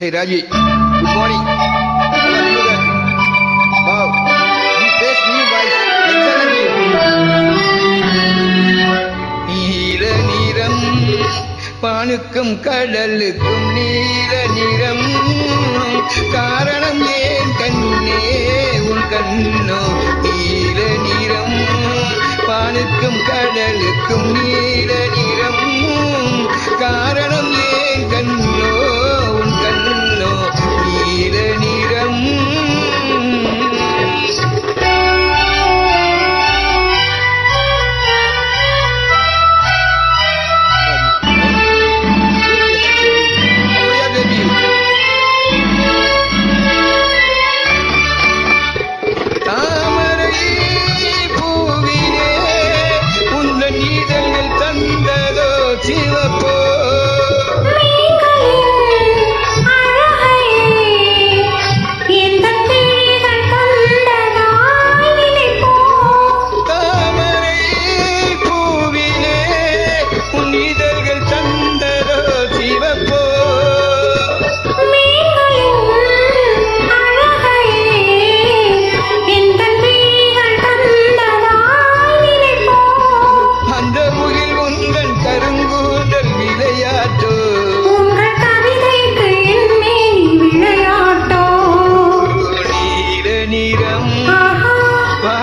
Hey Raji, good morning. How are you there? Wow, you face new voice. Excellently. நீல நிறம் பானுக்கும் கடலுக்கும் நீல நிறம் காரணம் ஏன் கண்ணே உன் கண்ணோ நீல நிறம் பானுக்கும் கடலுக்கும் நீல நிறம் காரணம் ஏன் கண்ணோ உன் கண்ணோ நீல நிறம்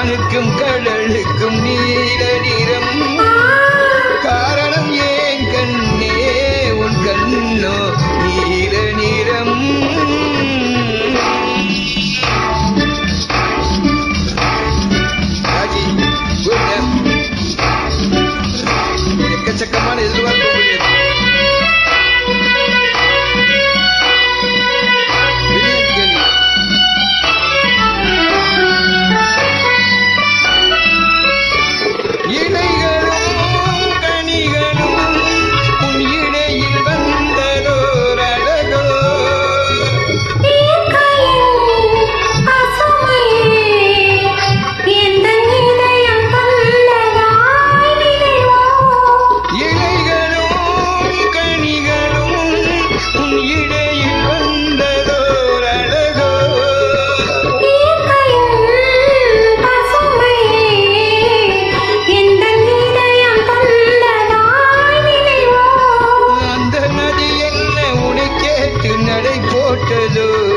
வானுக்கும் கடலுக்கும் நீல நிறம் காரணம் ஏன் கண்ணே உன் கண்ணோ நீல நிறம் ராஜி எக்கச்சக்கமான எதிர்பார்ப்பு நடை போட்டதோ